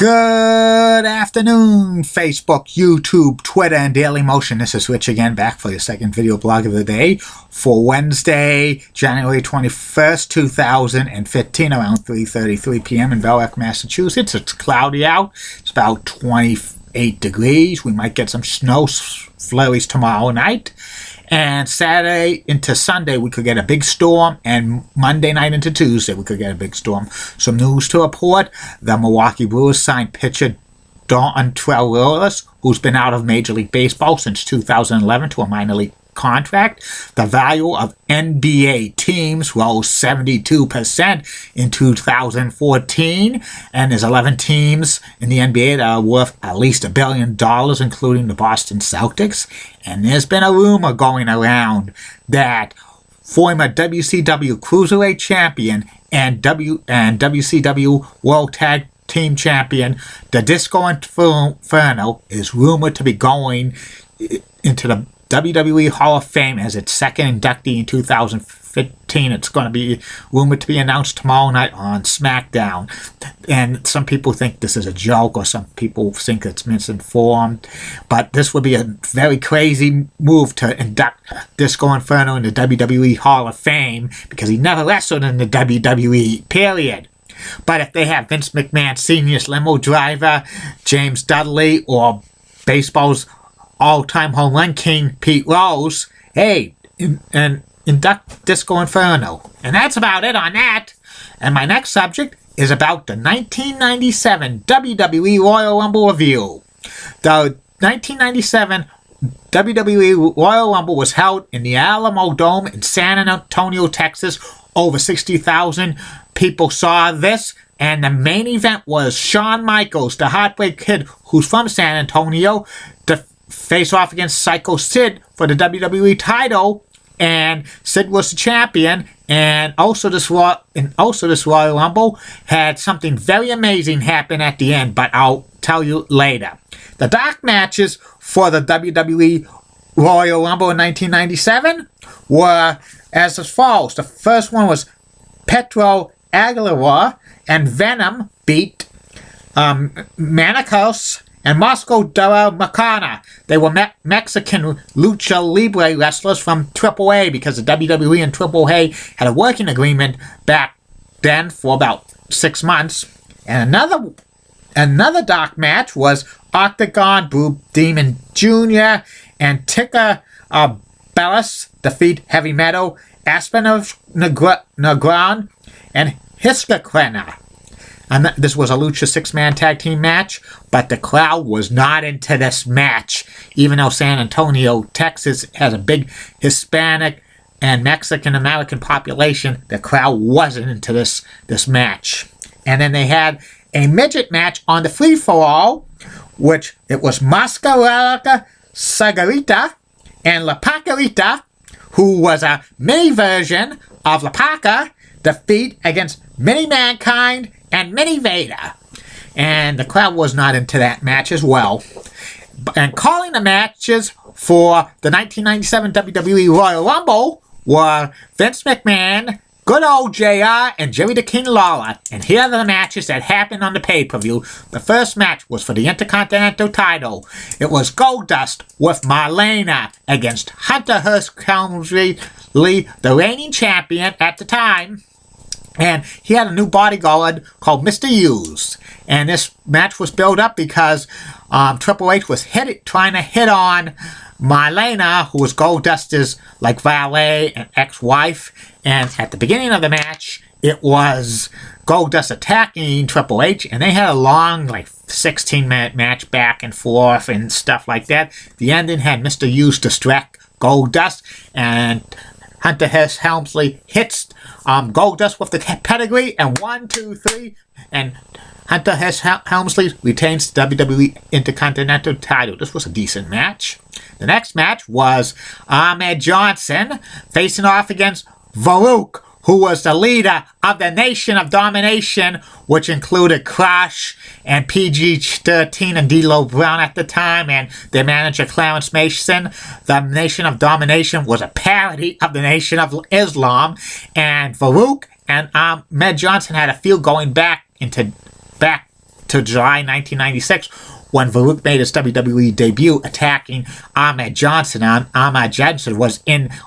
Good afternoon, Facebook, YouTube, Twitter, and Daily Motion. This is Rich again, back for your second video blog of the day for Wednesday, January 21st, 2015, around 3:33 p.m. in Belleville, Massachusetts. It's cloudy out. It's about 28 degrees. We might get some snow flurries tomorrow night. And Saturday into Sunday, we could get a big storm. And Monday night into Tuesday, we could get a big storm. Some news to report. The Milwaukee Brewers signed pitcher Dontrelle Willis, who's been out of Major League Baseball since 2011, to a minor league contract. The value of NBA teams rose 72% in 2014, and there's 11 teams in the NBA that are worth at least $1 billion, including the Boston Celtics. And there's been a rumor going around that former WCW Cruiserweight Champion and WCW World Tag Team Champion, the Disco Inferno, is rumored to be going into the WWE Hall of Fame as its second inductee in 2015. It's going to be rumored to be announced tomorrow night on SmackDown. And some people think this is a joke, or some people think it's misinformed. But this would be a very crazy move to induct Disco Inferno in the WWE Hall of Fame, because he never wrestled in the WWE, period. But if they have Vince McMahon Sr.'s limo driver, James Dudley, or baseball's all-time home run king, Pete Rose, hey, and induct Disco Inferno. And that's about it on that. And my next subject is about the 1997 WWE Royal Rumble review. The 1997 WWE Royal Rumble was held in the Alamo Dome in San Antonio, Texas. Over 60,000 people saw this. And the main event was Shawn Michaels, the Heartbreak Kid, who's from San Antonio, to face off against Psycho Sid for the WWE title. And Sid was the champion. And also this Royal Rumble had something very amazing happen at the end, but I'll tell you later. The dark matches for the WWE Royal Rumble in 1997 were as follows. The first one was Pedro Aguilera and Venom beat Manicos and Moscow Dura Macana. They were Mexican lucha libre wrestlers from AAA, because the WWE and AAA had a working agreement back then for about 6 months. And another dark match was Octagon Blue Demon Jr. and Tika Bellas defeat Heavy Metal, Aspen of Negron, and Hiskakena. And this was a Lucha 6-man tag team match, but the crowd was not into this match. Even though San Antonio, Texas has a big Hispanic and Mexican-American population, the crowd wasn't into this match. And then they had a midget match on the free-for-all, which it was Mascarita Sagarita and La Pacarita, who was a mini version of La Paca, defeat against Mini Mankind and Mini Vader. And the crowd was not into that match as well. And calling the matches for the 1997 WWE Royal Rumble were Vince McMahon, good old JR, and Jerry the King Lawler. And here are the matches that happened on the pay-per-view. The first match was for the Intercontinental title. It was Goldust with Marlena against Hunter Hearst Helmsley, the reigning champion at the time. And he had a new bodyguard called Mr. Hughes. And this match was built up because Triple H was trying to hit on Marlena, who was Goldust's valet and ex-wife. And at the beginning of the match, it was Goldust attacking Triple H. And they had a long, 16-minute match back and forth and stuff like that. The ending had Mr. Hughes distract Goldust, and Hunter Hearst Helmsley hits Goldust with the pedigree, and 1, 2, 3, and Hunter Hearst Helmsley retains the WWE Intercontinental title. This was a decent match. The next match was Ahmed Johnson facing off against Farouk, who was the leader of the Nation of Domination, which included Crush and PG-13 and D'Lo Brown at the time, and their manager Clarence Mason. The Nation of Domination was a parody of the Nation of Islam, and Farouk and Ahmed Johnson had a feud going back to July 1996, when Farouk made his WWE debut attacking Ahmed Johnson. Ahmed Johnson was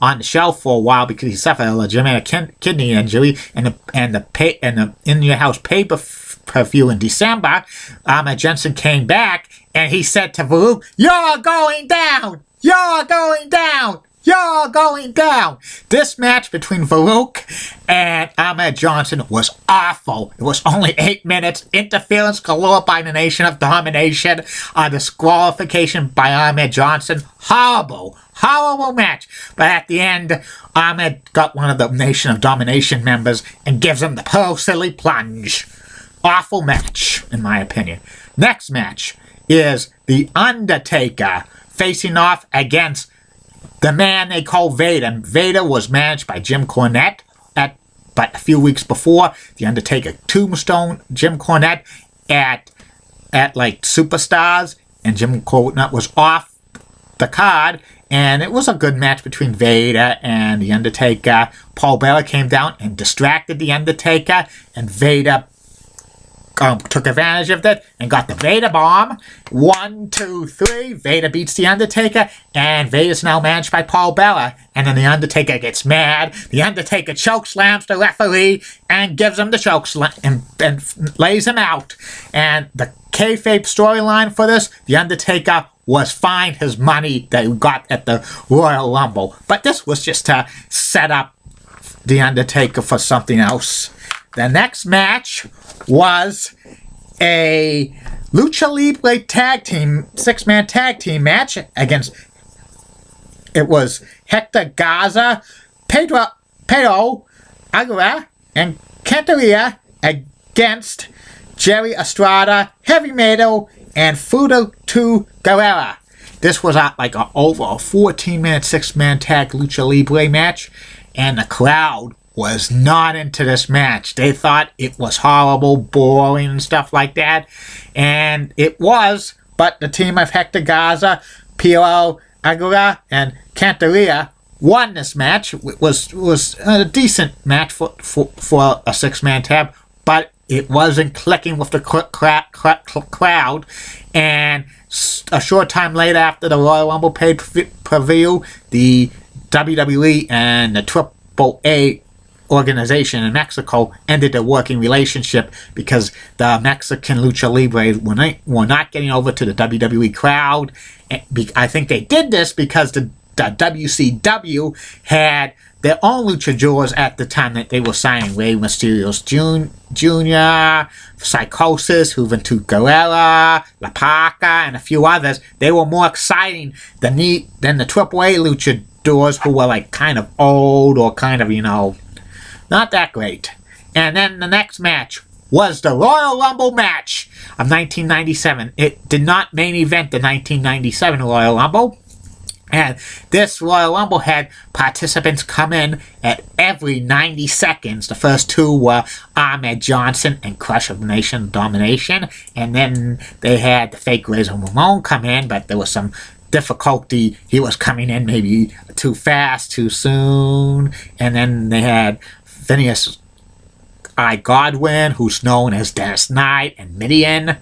on the show for a while because he suffered a legitimate kidney injury, and the In Your House pay-per-view in December, Ahmed Johnson came back and he said to Farouk, "You're going down! You're going down! You're going down!" This match between Farouk and Ahmed Johnson was awful. It was only 8 minutes. Interference galore by the Nation of Domination. Disqualification by Ahmed Johnson. Horrible. Horrible match. But at the end, Ahmed got one of the Nation of Domination members and gives him the Pearl Silly Plunge. Awful match, in my opinion. Next match is The Undertaker facing off against the man they call Vader. Vader was managed by Jim Cornette, but a few weeks before, The Undertaker tombstone Jim Cornette at like Superstars, and Jim Cornette was off the card, and it was a good match between Vader and The Undertaker. Paul Bearer came down and distracted The Undertaker, and Vader took advantage of that and got the Vader bomb. 1, 2, 3. Vader beats The Undertaker, and Vader's now managed by Paul Bearer. And then The Undertaker gets mad. The Undertaker chokeslams the referee and gives him the chokeslam and lays him out. And the kayfabe storyline for this, The Undertaker was fined his money that he got at the Royal Rumble. But this was just to set up The Undertaker for something else. The next match was a Lucha Libre tag team, 6-man tag team match against, it was Hector Garza, Pedro Aguirre, and Cantaria against Jerry Estrada, Heavy Metal, and Fudo 2 Guerrera. This was over a 14-minute 6-man tag Lucha Libre match, and the crowd was not into this match. They thought it was horrible, boring, and stuff like that. And it was, but the team of Hector Garza, Pedro Aguirre, and Cantaria won this match. It was a decent match for a 6-man tag, but it wasn't clicking with the crowd. And a short time later, after the Royal Rumble pay-per-view, the WWE and the AAA organization in Mexico ended their working relationship because the Mexican Lucha Libre were not getting over to the WWE crowd. I think they did this because the WCW had their own luchadors at the time that they were signing. Rey Mysterio's Jr., Psychosis, Juventud Guerrera, La Parca, and a few others. They were more exciting than the AAA luchadors, who were kind of old or kind of, not that great. And then the next match was the Royal Rumble match of 1997. It did not main event the 1997 Royal Rumble. And this Royal Rumble had participants come in at every 90 seconds. The first two were Ahmed Johnson and Crush of the Nation Domination. And then they had the fake Razor Ramon come in, but there was some difficulty. He was coming in maybe too fast, too soon. And then they had Phineas I. Godwin, who's known as Dennis Knight, and Midian.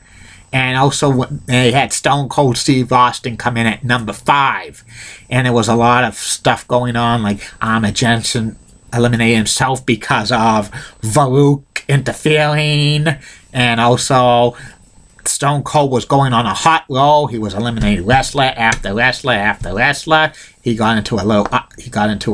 And also they had Stone Cold Steve Austin come in at number 5. And there was a lot of stuff going on, like Ahmed Johnson eliminated himself because of Farouk interfering. And also Stone Cold was going on a hot roll. He was eliminating wrestler after wrestler after wrestler. He got into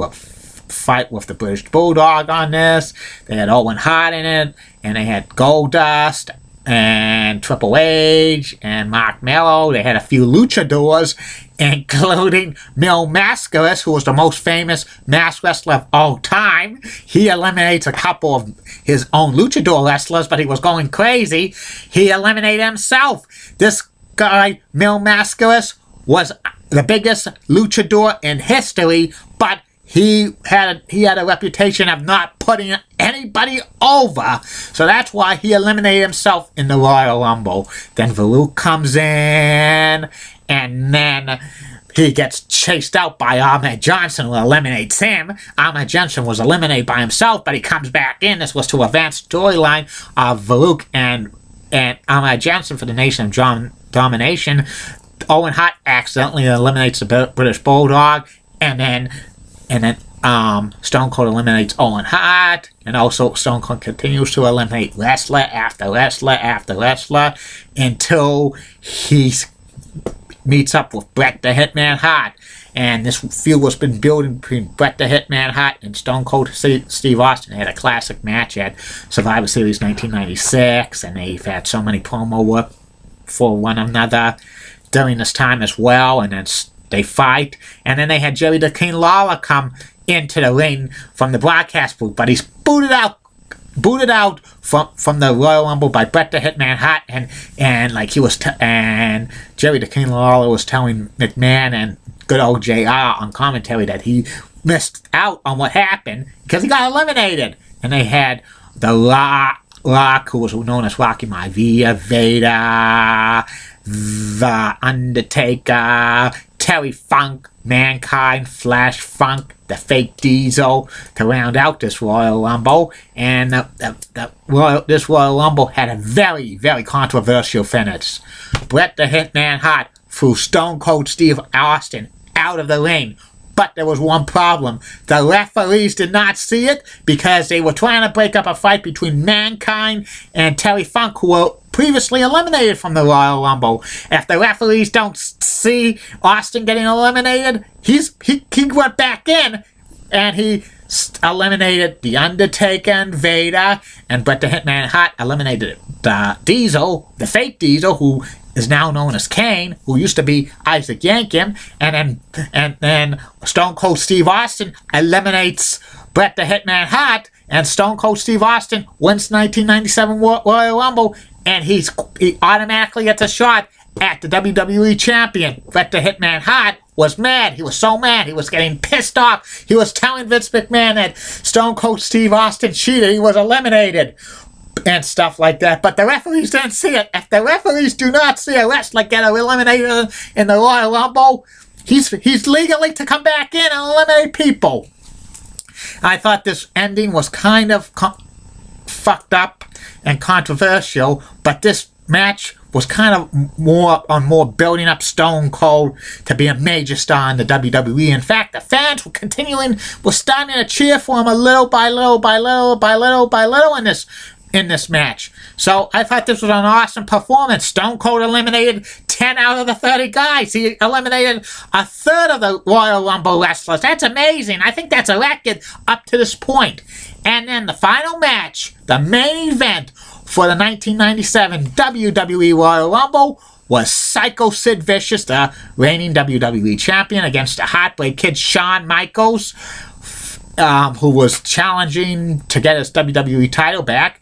a fight with the British Bulldog on this. They had Owen Hart in it, and they had Goldust and Triple H and Mark Mello. They had a few luchadors, including Mil Mascaras, who was the most famous masked wrestler of all time. He eliminates a couple of his own luchador wrestlers, but he was going crazy. He eliminated himself. This guy, Mil Mascaras, was the biggest luchador in history, but he had a reputation of not putting anybody over. So that's why he eliminated himself in the Royal Rumble. Then Farouk comes in, and then he gets chased out by Ahmed Johnson, who eliminates him. Ahmed Johnson was eliminated by himself, but he comes back in. This was to advance the storyline of Farouk and and Ahmed Johnson for the Nation of Domination. Owen Hart accidentally eliminates the British Bulldog, and then Stone Cold eliminates Owen Hart, and also Stone Cold continues to eliminate wrestler after wrestler after wrestler until he meets up with Bret the Hitman Hart. And this feud was been building between Bret the Hitman Hart and Stone Cold Steve Austin. They had a classic match at Survivor Series 1996, and they've had so many promo work for one another during this time as well. And then they fight, and then they had Jerry the King Lawler come into the ring from the broadcast booth, but he's booted out from the Royal Rumble by Bret the Hitman Hart, and like he was and Jerry the King Lawler was telling McMahon and good old JR on commentary that he missed out on what happened because he got eliminated. And they had the Rock, who was known as Rocky Maivia, Vader, The Undertaker, Terry Funk, Mankind, Flash Funk, the fake Diesel to round out this Royal Rumble. And this Royal Rumble had a very, very controversial finish. Bret the Hitman Hart threw Stone Cold Steve Austin out of the ring. But there was one problem. The referees did not see it because they were trying to break up a fight between Mankind and Terry Funk, who were previously eliminated from the Royal Rumble. If the referees don't see Austin getting eliminated, he went back in and he eliminated The Undertaker and Vader, and Bret the Hitman Hart eliminated the Diesel, the fake Diesel, who is now known as Kane, who used to be Isaac Yankem, and then Stone Cold Steve Austin eliminates Bret the Hitman Hart, and Stone Cold Steve Austin wins 1997 Royal Rumble, and he automatically gets a shot at the WWE Champion. Bret the Hitman Hart was mad. He was so mad. He was getting pissed off. He was telling Vince McMahon that Stone Cold Steve Austin cheated. He was eliminated and stuff like that. But the referees didn't see it. If the referees do not see a wrestler get eliminated in the Royal Rumble, he's legally to come back in and eliminate people. I thought this ending was kind of fucked up and controversial, but this match was kind of more building up Stone Cold to be a major star in the WWE. In fact, the fans were starting to cheer for him a little by little in this match. So I thought this was an awesome performance. Stone Cold eliminated 10 out of the 30 guys. He eliminated a third of the Royal Rumble wrestlers. That's amazing. I think that's a record up to this point. And then the final match, the main event for the 1997 WWE Royal Rumble, was Psycho Sid Vicious, the reigning WWE Champion, against the Heartbreak Kid Shawn Michaels, who was challenging to get his WWE title back.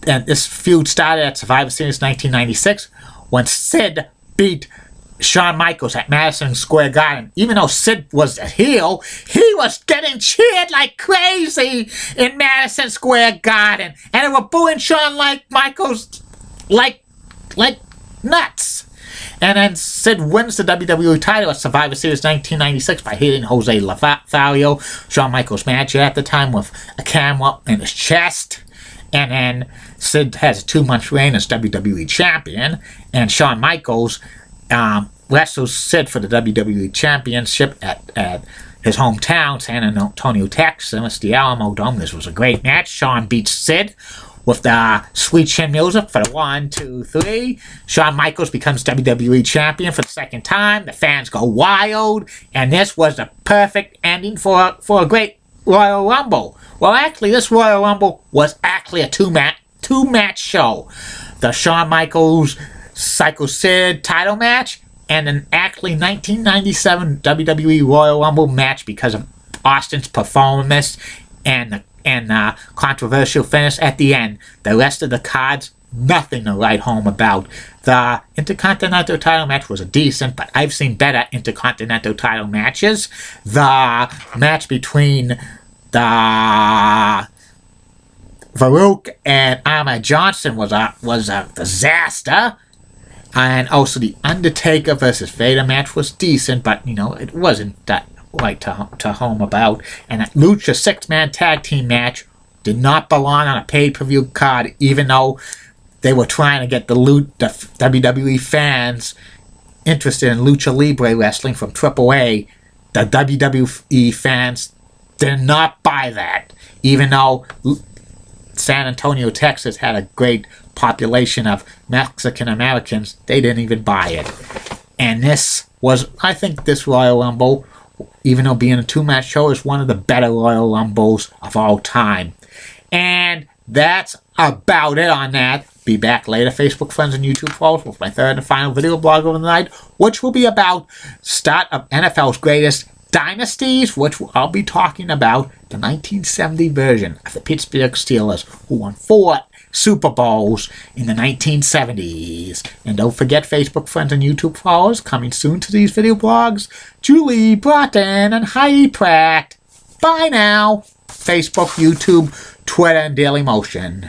And this feud started at Survivor Series 1996 when Sid beat Shawn Michaels at Madison Square Garden. Even though Sid was a heel, he was getting cheered like crazy in Madison Square Garden. And they were booing Shawn Michaels like nuts. And then Sid wins the WWE title at Survivor Series 1996 by hitting Jose Lothario, Shawn Michaels' manager at the time, with a camera in his chest. And then Sid has a 2-month reign as WWE Champion, and Shawn Michaels wrestles Sid for the WWE Championship at his hometown, San Antonio, Texas, the Alamo Dome. This was a great match. Shawn beats Sid with the sweet chin music for the 1, 2, 3. Shawn Michaels becomes WWE Champion for the second time. The fans go wild, and this was the perfect ending for a great Royal Rumble. Well, actually, this Royal Rumble was actually a two-match show. The Shawn Michaels Psycho Sid title match, and an actually 1997 WWE Royal Rumble match because of Austin's performance and the controversial finish at the end. The rest of the cards, nothing to write home about. The Intercontinental title match was decent, but I've seen better Intercontinental title matches. The match between the Farouk and Ahmed Johnson was a disaster. And also the Undertaker versus Vader match was decent, but it wasn't that right to home about. And that Lucha 6-man tag team match did not belong on a pay-per-view card, even though they were trying to get the WWE fans interested in Lucha Libre wrestling from AAA. The WWE fans did not buy that, even though San Antonio, Texas had a great population of Mexican Americans. They didn't even buy it. And I think this Royal Rumble, even though being a two-match show, is one of the better Royal Rumbles of all time. And that's about it on that. Be back later, Facebook friends and YouTube followers, with my third and final video blog of the night, which will be about start of NFL's greatest dynasties, which I'll be talking about the 1970 version of the Pittsburgh Steelers, who won 4 Super Bowls in the 1970s. And don't forget, Facebook friends and YouTube followers, coming soon to these video blogs, Julie Broughton and Heidi Pratt. Bye now. Facebook, YouTube, Twitter, and Daily Motion.